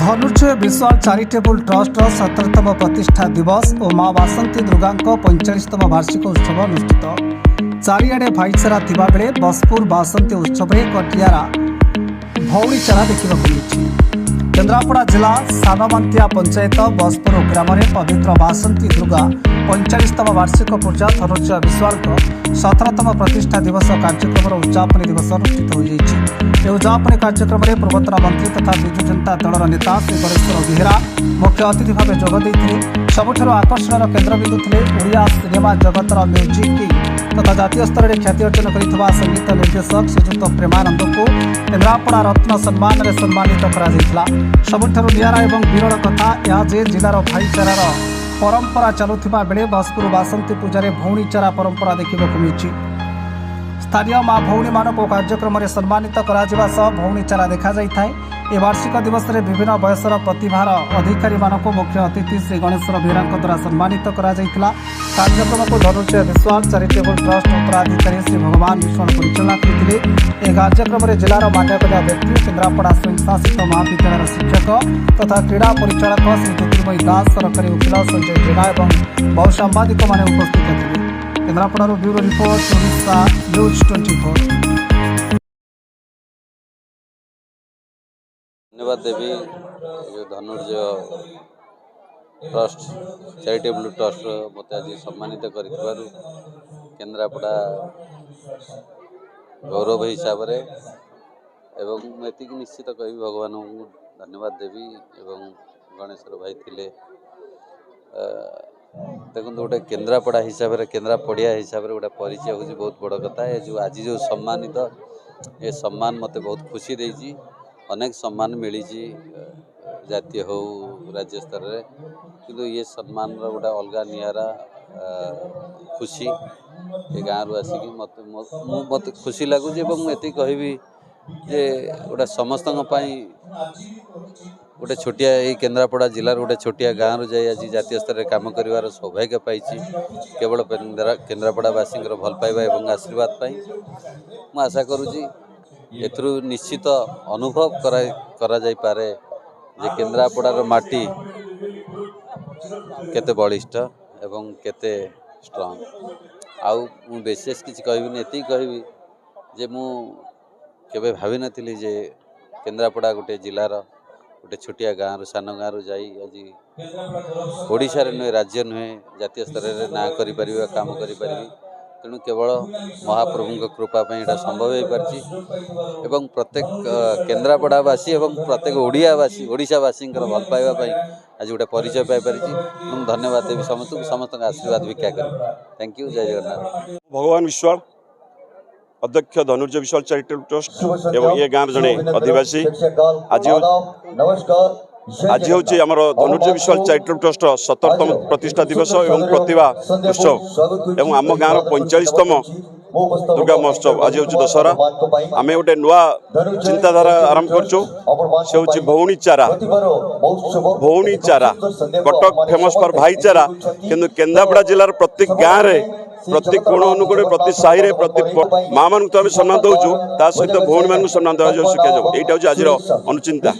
Dhanurjay Vishwal charitable trust 17तम प्रतिष्ठा दिवस और माँ बासंती दुर्गा 45तम वार्षिक उत्सव अनुष्ठित। चारिआडे भाईचारा थिबा बेले बसपुर बासंती उत्सव में कटियारा भौणी चारा देखा मिली। केन्द्रापड़ा जिला सानमंतिया पंचायत बसपुर ग्राम में पवित्र बासंती दुर्गा 45तम वार्षिक पूजा धनुर्जय विश्वाल 17तम प्रतिष्ठा दिवस कार्यक्रम उद्यापन दिवस अनुष्ठित हो उद्यापन कार्यक्रम में पूर्वतन मंत्री तथा विजु जनता दल नेता श्री गणेश्वर बेहेरा मुख्य अतिथि भाव जोगदेइथिले। सबुठारु आकर्षण केन्द्रबिंदु थे ओडिया सिनेमा जगतर म्यूजिक किंग तथा जातीय स्तर में ख्याति अर्जन कर संगीत निर्देशक श्रीजुक्त प्रेमानंद को केन्द्रापड़ा रत्न सम्मान में सम्मानित करा। सबुठारु नियारा एवं विरल कथा यह जे जिलार भाईचारार परंपरा चलुथिबा बेले बसपुर बासंती पूजा भौणी चारा परंपरा देखा मिली। स्थानीय माँ भौणी मानक कार्यक्रम में सम्मानित करा भौणी चारा देखा जाए। ए वार्षिक दिवस में विभिन्न वयसर प्रतिभार अधिकारी मानक मुख्य अतिथि श्री गणेश्वर बेहेरा द्वारा सम्मानित करा कार्यक्रम को धनुर्जय विश्वाल चैरिटेबल ट्रस्ट उत्तराधिकारी श्री भगवान विश्वाल परिचालना करते। कार्यक्रम में जिलार मान्यगण्य व्यक्ति केन्द्रापड़ा स्वयंशासित महाविद्यालय शिक्षक तथा क्रीड़ा परिचालक श्री ज्योतिर्मयी दास सरकारी वकिल संजय जेना और बहु सांबादिक मैंने उपस्थित थे। Kendrapara bureau report Odisha news 24। धन्यवाद देवी जो धनुर्जय ट्रस्ट चैरिटेबल ट्रस्ट मत आज सम्मानित कर केन्द्रापड़ा गौरव हिसाब से एवं एति निश्चित कह भगवान को धन्यवाद देवी एवं गणेश्वर भाई थे देखो गोटे केन्द्रापड़ा हिसाब से केन्द्रापड़िया हिसाब से गोटे परिचय हूँ बहुत बड़ कथा। ये जो आज जो सम्मानित ये सम्मान मत बहुत खुशी देती। अनेक सम्मान मिली जातीय हो राज्य स्तर में किंतु ये सम्मान गोटे अलग नियारा खुशी ये गाँव रू आसिक मत खुशी लगुच ये कहबी जे गोटे समस्त गोटे छोटिया ये केन्द्रापड़ा जिलार गोटे छोटिया गाँव रू जाए आज जातीय स्तर में काम कर सौभाग्य पाई केवल केन्द्रापड़ावासी भल पाइबा एवं आशीर्वाद पाई मु आशा करुँची एथरू निश्चित अनुभव करा जाई पारे जे केन्द्रापड़ार माटी केते बलिष्ठ एवं केते स्ट्रांग। आउ मु विशेष किसी कहबी एति कहबी जे मु केबे भावी नथिली जे केन्द्रापड़ा गोटे जिलार गोटे छोटिया गाँव सान गाँव जाई आज ओडिशा रे नुहे राज्य नुहे जातीय स्तर में ना करि परिबा काम करि परिबी। तेणु केवल महाप्रभु कृपा यहाँ संभव हो पार्टी एवं प्रत्येक केन्द्रापड़ावासी एवं प्रत्येक ओडियावासी ओडिशावासी भल पाइबापी आज गोटे परिचय पाई धन्यवाद देवी समस्त आशीर्वाद भिक्षा कर। Thank you. जय जगन्नाथ। भगवान विश्वाल अध्यक्ष धनुर्जय विश्वाल चैरिटेबल ट्रस्ट एवं ये गाँव जड़े आदिवासी आज हूँ धनुर्जय विश्वाल चैरिटेबल ट्रस्ट 17तम प्रतिष्ठा दिवस एवं प्रतिभा उत्सव एवं आम गाँव 45तम दुर्गा महोत्सव आज हूँ दशहरा। आम गोटे नुआ चिंताधारा आरंभ कर भौणी चारा कटक फेमस फॉर भाईचारा किंतु केन्द्रापड़ा जिलार प्रत्येक गाँव में प्रत्येक कोण अनुकोण प्रति साहि प्रति माँ मान तो सम्मान दौचु ता सहित भौणी मान सम्मान देवा शिखा जाऊ। यहाँ हूँ आज अनुचिंता।